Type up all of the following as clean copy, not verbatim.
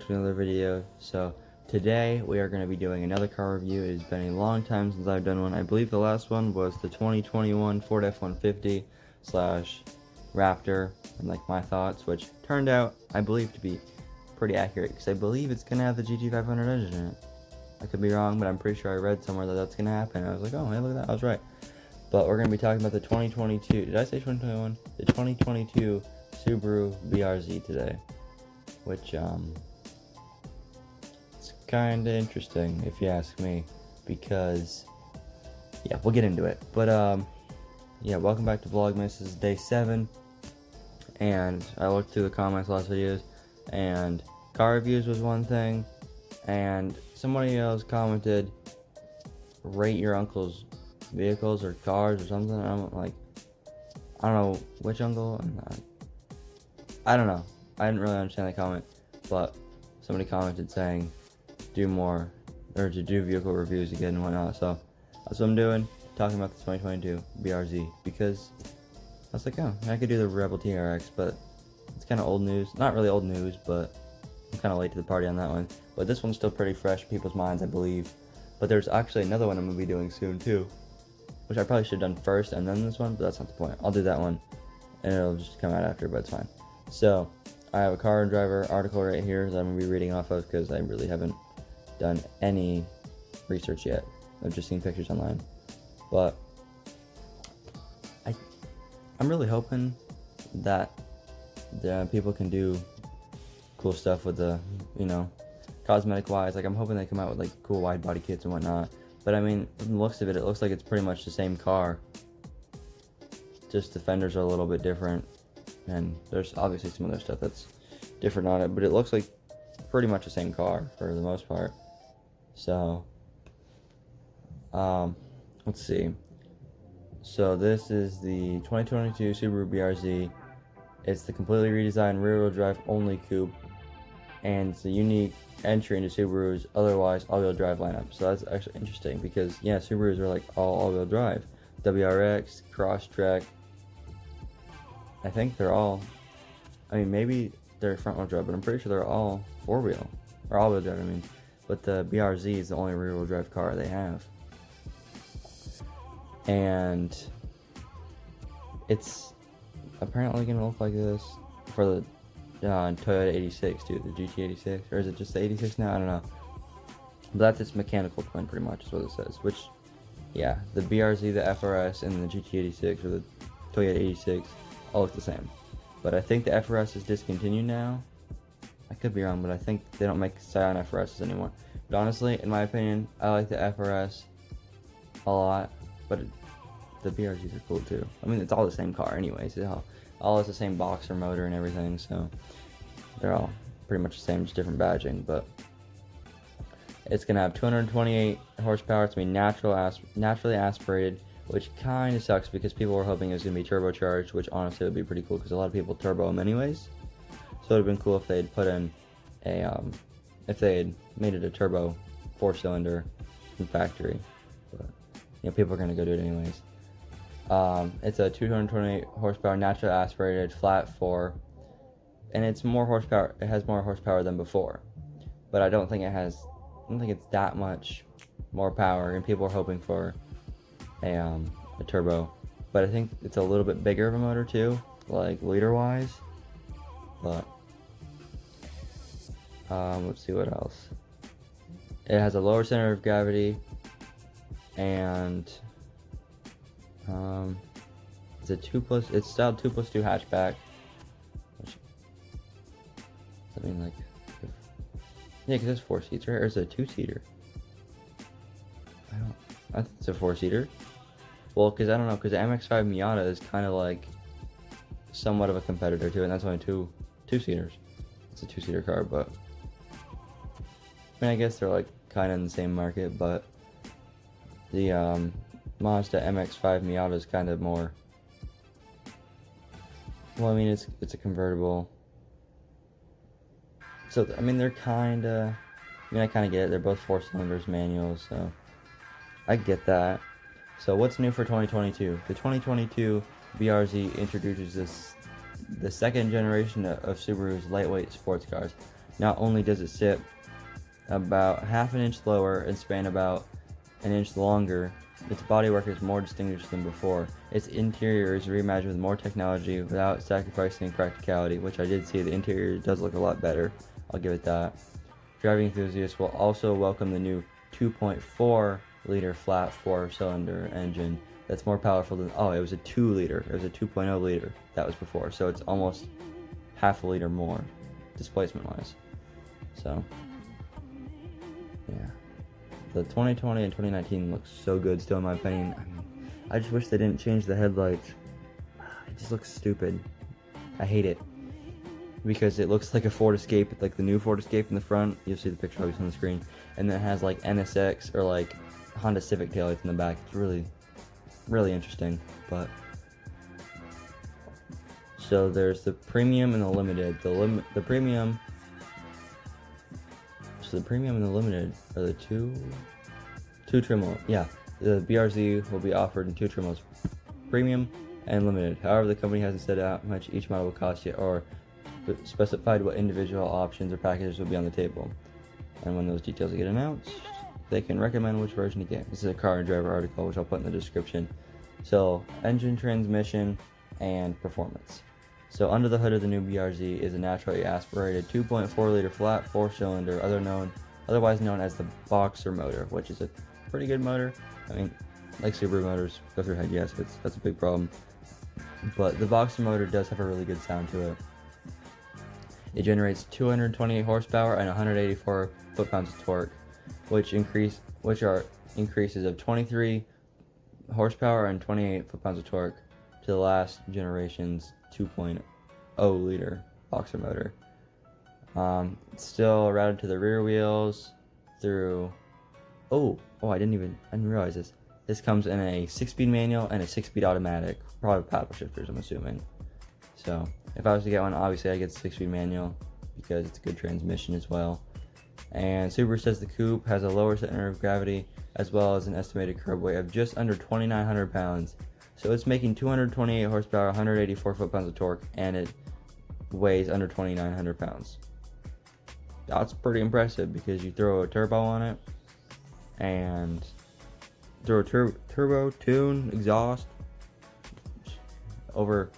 to another video. So today we are going to be doing another car review. It has been a long time since I've done one. I believe the last one was the 2021 Ford F-150 slash Raptor, and like my thoughts, which turned out I believe to be pretty accurate because I believe it's going to have the GT500 engine in it. I could be wrong, but I'm pretty sure I read somewhere that that's going to happen. I was like, oh, hey, look at that, I was right. But we're going to be talking about the 2022, did I say 2021? The 2022 Subaru Brz today, which it's kind of interesting if you ask me, because yeah, we'll get into it. But yeah, welcome back to Vlogmas. This is day 7, and I looked through the comments last videos, and car reviews was one thing, and somebody else commented, rate your uncle's vehicles or cars or something. I'm like, I don't know which uncle. I don't know. I didn't really understand the comment, but somebody commented saying do more, or to do vehicle reviews again and whatnot. So that's what I'm doing, talking about the 2022 BRZ, because I was like, oh, I could do the Rebel TRX, but it's kind of old news. Not really old news, but I'm kind of late to the party on that one. But this one's still pretty fresh in people's minds, I believe. But there's actually another one I'm going to be doing soon too, which I probably should have done first and then this one, but that's not the point. I'll do that one and it'll just come out after, but it's fine. So I have a car and driver article right here that I'm going to be reading off of, because I really haven't done any research yet. I've just seen pictures online. But I'm really hoping that the people can do cool stuff with the, you know, cosmetic wise. Like, I'm hoping they come out with like cool wide body kits and whatnot. But I mean, from the looks of it, it looks like it's pretty much the same car, just the fenders are a little bit different, and there's obviously some other stuff that's different on it, but it looks like pretty much the same car for the most part. So let's see. So this is the 2022 Subaru Brz. It's the completely redesigned rear-wheel drive only coupe, and it's a unique entry into Subaru's otherwise all-wheel drive lineup. So that's actually interesting, because yeah, Subarus are like all-wheel drive. WRX, Crosstrek, I think they're all, I mean, maybe they're front-wheel drive, but I'm pretty sure they're all four-wheel, or all-wheel drive, I mean. But the BRZ is the only rear-wheel drive car they have. And it's apparently going to look like this for the Toyota 86 too, the GT86, or is it just the 86 now? I don't know. But that's its mechanical twin, pretty much, is what it says. Which, yeah, the BRZ, the FRS, and the GT86, or the Toyota 86, all look the same. But I think the FRS is discontinued now. I could be wrong, but I think they don't make Scion FRSs anymore. But honestly, in my opinion, I like the FRS a lot, but the BRZs are cool too. I mean, it's all the same car anyways. It all has the same boxer motor and everything, so they're all pretty much the same, just different badging. But it's gonna have 228 horsepower. It's gonna be naturally aspirated, which kind of sucks because people were hoping it was gonna be turbocharged, which honestly would be pretty cool because a lot of people turbo them anyways. So it would have been cool if they'd put in a if they had made it a turbo 4-cylinder from factory. But you know, people are gonna go do it anyways. It's a 228 horsepower naturally aspirated flat 4, and it's more horsepower. It has more horsepower than before, but I don't think it's that much more power. And people are hoping for a turbo, but I think it's a little bit bigger of a motor too, like liter wise. But let's see what else. It has a lower center of gravity, and it's styled 2+2 hatchback, which, I mean, like, yeah, because it's 4 seats, right? Or is it a 2-seater? I think it's a 4-seater. Well, because I don't know, because the MX-5 Miata is kind of like somewhat of a competitor to it, and that's only two-seaters. It's a 2-seater car, but I mean, I guess they're like kind of in the same market, but the Mazda MX-5 Miata is kind of more, well, I mean, it's a convertible, so I mean, they're kind of, I mean, I kind of get it. They're both 4 cylinders manuals, so I get that. So what's new for 2022? The 2022 BRZ introduces the second generation of Subaru's lightweight sports cars. Not only does it sit about half an inch lower and span about an inch longer, its bodywork is more distinguished than before. Its interior is reimagined with more technology without sacrificing practicality, which I did see. The interior does look a lot better. I'll give it that. Driving enthusiasts will also welcome the new 2.4 liter flat 4-cylinder engine that's more powerful than, it was a 2 liter. It was a 2.0 liter that was before, so it's almost half a liter more displacement wise. So yeah, the 2020 and 2019 looks so good still in my opinion. I mean, I just wish they didn't change the headlights. It just looks stupid. I hate it because it looks like a Ford Escape, like the new Ford Escape in the front. You'll see the picture obviously on the screen, and then it has like NSX or like Honda Civic taillights in the back. It's really, really interesting. But so there's the premium and the limited. The premium. So the premium and the limited are the two trim levels. Yeah, the BRZ will be offered in 2 trim levels, premium and limited. However, the company hasn't said how much each model will cost yet, or specified what individual options or packages will be on the table. And when those details get announced, they can recommend which version to get. This is a Car and Driver article, which I'll put in the description. So, engine, transmission, and performance. So under the hood of the new BRZ is a naturally aspirated 2.4 liter flat 4-cylinder, otherwise known as the boxer motor, which is a pretty good motor. I mean, like Subaru motors go through head, yes, that's a big problem. But the boxer motor does have a really good sound to it. It generates 228 horsepower and 184 foot-pounds of torque, which are increases of 23 horsepower and 28 foot-pounds of torque to the last generation's 2.0 liter boxer motor. It's still routed to the rear wheels through. I didn't realize this. This comes in a 6-speed manual and a 6-speed automatic, probably paddle shifters, I'm assuming. So if I was to get one, obviously I'd get the 6-speed manual because it's a good transmission as well. And Subaru says the coupe has a lower center of gravity as well as an estimated curb weight of just under 2,900 pounds. So it's making 228 horsepower, 184 foot-pounds of torque, and it weighs under 2,900 pounds. That's pretty impressive because you throw a turbo on it and throw a turbo, tune, exhaust, over,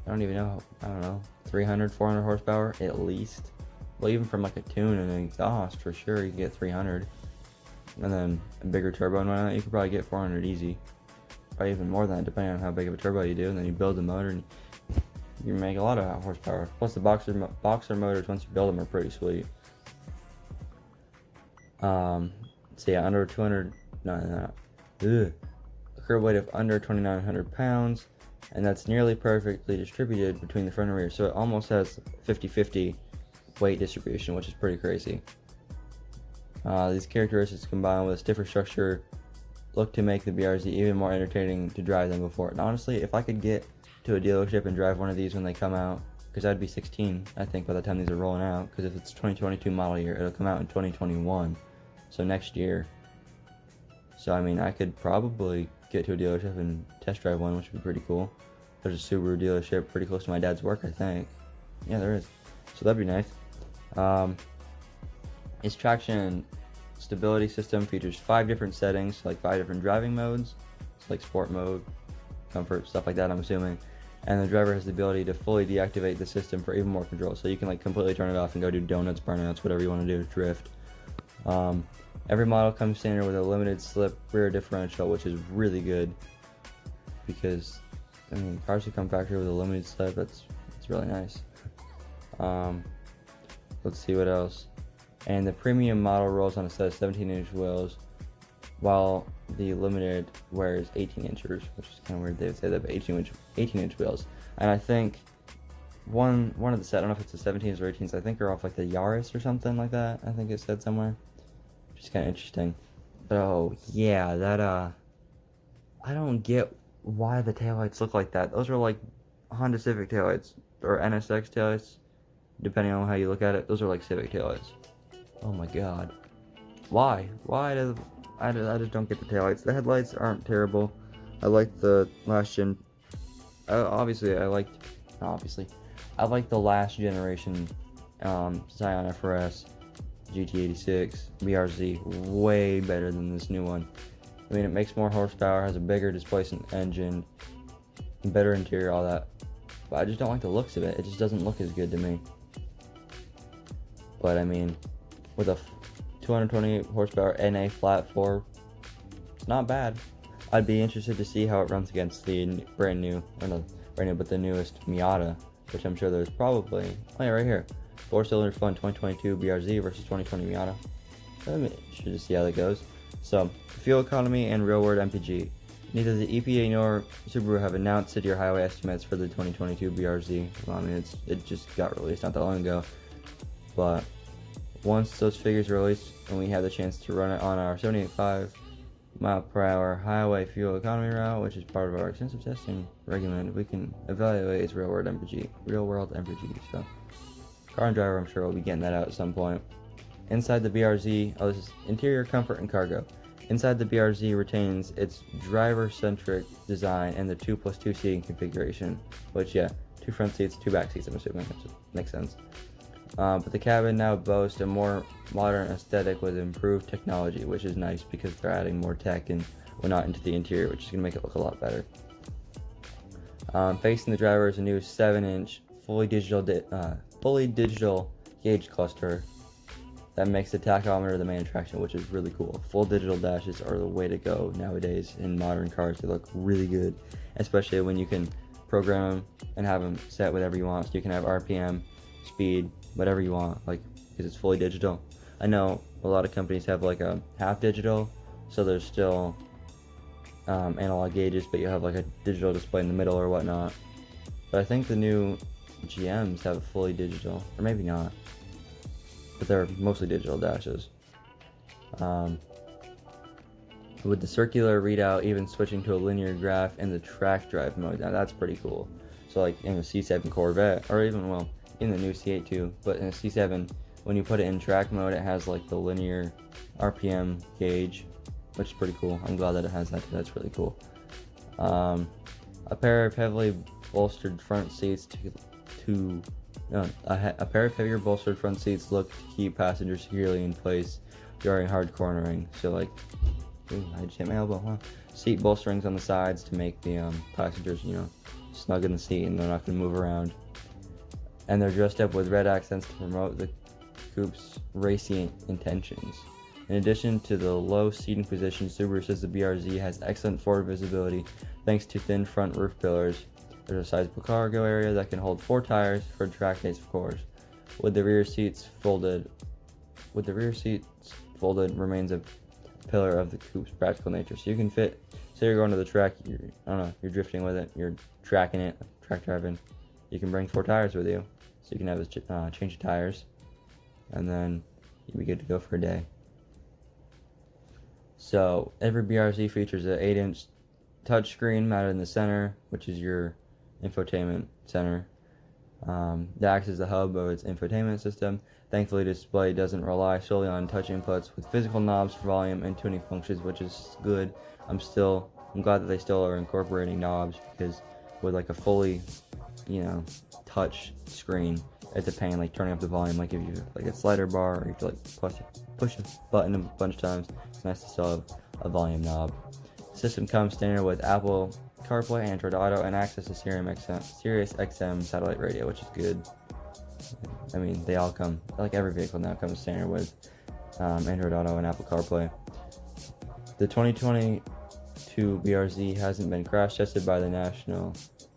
I don't know, 300, 400 horsepower at least. Well, even from like a tune and an exhaust, for sure, you can get 300. And then a bigger turbo and whatnot, you could probably get 400 easy. Probably even more than that, depending on how big of a turbo you do. And then you build the motor and you make a lot of horsepower. Plus the boxer motors, once you build them, are pretty sweet. So yeah, under 200, a curb weight of under 2,900 pounds. And that's nearly perfectly distributed between the front and rear. So it almost has 50-50 weight distribution, which is pretty crazy. These characteristics combined with a stiffer structure look to make the BRZ even more entertaining to drive than before. And honestly, if I could get to a dealership and drive one of these when they come out, because I'd be 16, I think, by the time these are rolling out, because if it's 2022 model year, it'll come out in 2021, so next year. So I mean, I could probably get to a dealership and test drive one, which would be pretty cool. There's a Subaru dealership pretty close to my dad's work, I think. Yeah, there is. So that'd be nice. Its traction and stability system features 5 different settings, like 5 different driving modes. It's like sport mode, comfort, stuff like that, I'm assuming. And the driver has the ability to fully deactivate the system for even more control. So you can like completely turn it off and go do donuts, burnouts, whatever you want to do, drift. Every model comes standard with a limited slip rear differential, which is really good because, I mean, cars that come factory with a limited slip, it's really nice. Let's see what else. And the premium model rolls on a set of 17-inch wheels, while the limited wears 18 inches, which is kind of weird they would say that, but 18-inch wheels. And I think one of the set, I don't know if it's the 17s or 18s, I think are off like the Yaris or something like that. I think it said somewhere, which is kind of interesting. But oh yeah, that I don't get why the taillights look like that. Those are like Honda Civic taillights or NSX taillights, depending on how you look at it. Those are like Civic taillights. Oh my god. Why? I just don't get the taillights. The headlights aren't terrible. I like the last gen. I like the last generation Scion FRS, GT86, BRZ, way better than this new one. I mean, it makes more horsepower, has a bigger displacement engine, better interior, all that. But I just don't like the looks of it. It just doesn't look as good to me. But I mean, with a 228 horsepower NA flat 4, it's not bad. I'd be interested to see how it runs against the brand new, or not brand new, but the newest Miata, which I'm sure there's probably, oh yeah, right here, 4-cylinder fun 2022 BRZ versus 2020 Miata. Should just see how that goes. So, fuel economy and real-world MPG. Neither the EPA nor Subaru have announced city or highway estimates for the 2022 BRZ. Well, I mean, it just got released not that long ago. But once those figures are released and we have the chance to run it on our 78.5 mile per hour highway fuel economy route, which is part of our extensive testing regimen, we can evaluate its real-world MPG. So, car and driver, I'm sure, will be getting that out at some point. Inside the BRZ, this is interior comfort and cargo. Inside the BRZ retains its driver-centric design and the 2+2 seating configuration, which, yeah, 2 front seats, 2 back seats, I'm assuming. That makes sense. But the cabin now boasts a more modern aesthetic with improved technology, which is nice because they're adding more tech and whatnot into the interior, which is going to make it look a lot better. Facing the driver is a new 7-inch fully digital gauge cluster that makes the tachometer the main attraction, which is really cool. Full digital dashes are the way to go nowadays in modern cars. They look really good, especially when you can program them and have them set whatever you want. So you can have RPM, speed, whatever you want, like, because it's fully digital. I know a lot of companies have like a half digital, so there's still analog gauges, but you have like a digital display in the middle or whatnot. But I think the new GMs have fully digital, or maybe not, but they're mostly digital dashes. With the circular readout even switching to a linear graph in the track drive mode. Now that's pretty cool. So like in a C7 Corvette, or even, well, in the new C8 too, but in a C7, when you put it in track mode, it has like the linear RPM gauge, which is pretty cool. I'm glad that it has that too. That's really cool. A pair of heavily bolstered front seats a pair of heavier bolstered front seats look to keep passengers securely in place during hard cornering. So like, ooh, I just hit my elbow. Huh? Seat bolsterings on the sides to make the passengers, snug in the seat and they're not going to move around. And they're dressed up with red accents to promote the coupe's racy intentions. In addition to the low seating position, Subaru says the BRZ has excellent forward visibility thanks to thin front roof pillars. There's a sizable cargo area that can hold 4 tires for track days, of course. With the rear seats folded remains a pillar of the coupe's practical nature. So you can fit, say you're going to the track, you're drifting with it, you're tracking it, track driving. You can bring 4 tires with you, so you can have a change of tires, and then you'll be good to go for a day. So every BRZ features an 8-inch touchscreen mounted in the center, which is your infotainment center. That acts as the hub of its infotainment system. Thankfully, the display doesn't rely solely on touch inputs with physical knobs for volume and tuning functions, which is good. I'm glad that they still are incorporating knobs, because with like a fully, touch screen, it's a pain, like turning up the volume. Like if you like a slider bar, or you have to like push a button a bunch of times, it's nice to still have a volume knob. The system comes standard with Apple CarPlay, Android Auto, and access to Sirius XM satellite radio, which is good. I mean, they all come, like every vehicle now comes standard with Android Auto and Apple CarPlay. The 2022 BRZ hasn't been crash tested by the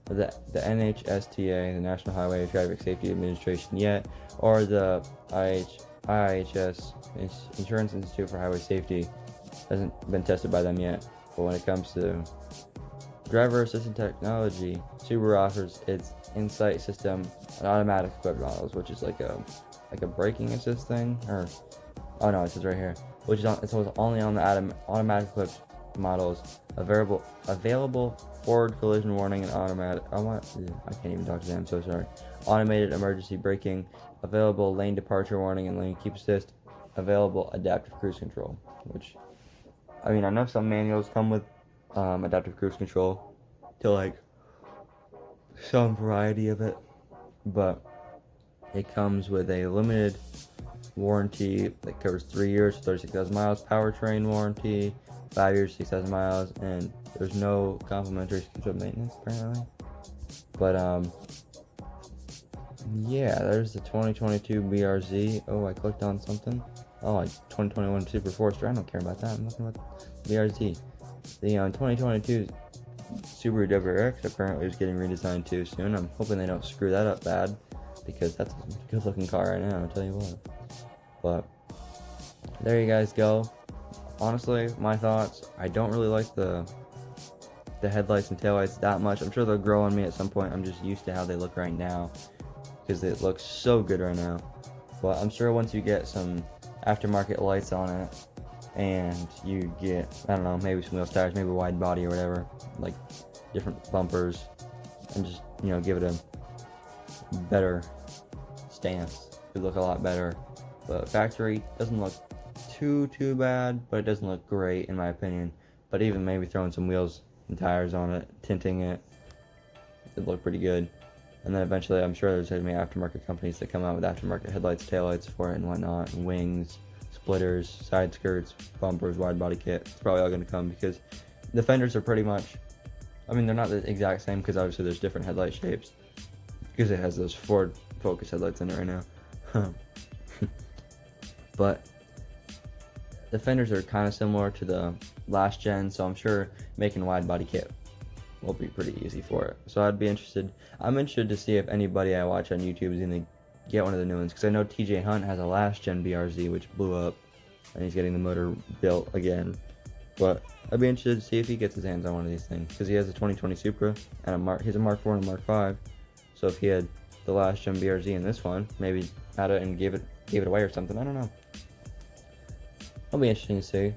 NHSTA, the National Highway Traffic Safety Administration, yet, or the IHS, Insurance Institute for Highway Safety, hasn't been tested by them yet. But when it comes to driver assistant technology, Subaru offers its Insight system on automatic equipped models, which is like a braking assist thing, or it says right here, which is only on the automatic equipped models. Available forward collision warning and automatic. I can't even talk to them. I'm so sorry. Automated emergency braking. Available lane departure warning and lane keep assist. Available adaptive cruise control. Which, I mean, I know some manuals come with adaptive cruise control to like some variety of it, but It comes with a limited warranty that covers 3 years, 36,000 miles, powertrain warranty, 5 years, 6,000 miles, and there's no complimentary scheduled maintenance apparently. But yeah, there's the 2022 BRZ. Oh, I clicked on something. Oh, like 2021 Super Forester. I don't care about that. I'm looking at BRZ. The 2022 Subaru WRX apparently is getting redesigned too soon. I'm hoping they don't screw that up bad, because that's a good looking car right now, I'll tell you what. But there you guys go. Honestly, my thoughts, I don't really like the headlights and taillights that much. I'm sure they'll grow on me at some point. I'm just used to how they look right now, because it looks so good right now. But I'm sure once you get some aftermarket lights on it, and you get, I don't know, maybe some wheel tires, maybe wide body or whatever, like different bumpers, and just, you know, give it a better stance, it would look a lot better. But factory doesn't look too bad, but it doesn't look great in my opinion. But even maybe throwing some wheels and tires on it, tinting it, it'd look pretty good. And then eventually I'm sure there's going to be aftermarket companies that come out with aftermarket headlights, taillights for it and whatnot, and wings, splitters, side skirts, bumpers, wide body kit. It's probably all going to come, because the fenders are pretty much, I mean, they're not the exact same, because obviously there's different headlight shapes, because it has those Ford Focus headlights in it right now. But the fenders are kind of similar to the last gen, so I'm sure making wide body kit will be pretty easy for it. So I'm interested to see if anybody I watch on YouTube is going to get one of the new ones, because I know TJ Hunt has a last gen BRZ which blew up, and he's getting the motor built again. But I'd be interested to see if he gets his hands on one of these things, because he has a 2020 Supra and he's a Mark IV and a Mark V. So if he had the last gen BRZ in this one, maybe had it and gave it away or something. I don't know. It'll be interesting to see.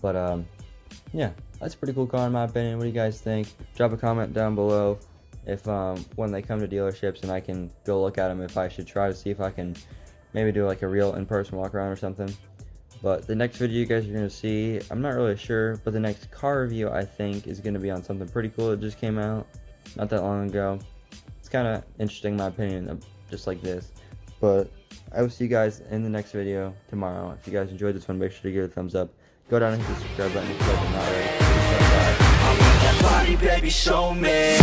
But yeah, that's a pretty cool car in my opinion. What do you guys think? Drop a comment down below if when they come to dealerships and I can go look at them, if I should try to see if I can maybe do like a real in-person walk around or something. But the next video you guys are going to see, I'm not really sure, but the next car review I think is going to be on something pretty cool that just came out not that long ago. It's kind of interesting in my opinion, just like this. But I will see you guys in the next video tomorrow. If you guys enjoyed this one, make sure to give it a thumbs up. Go down and hit the subscribe button if you guys are not already. I want that body, baby, show me.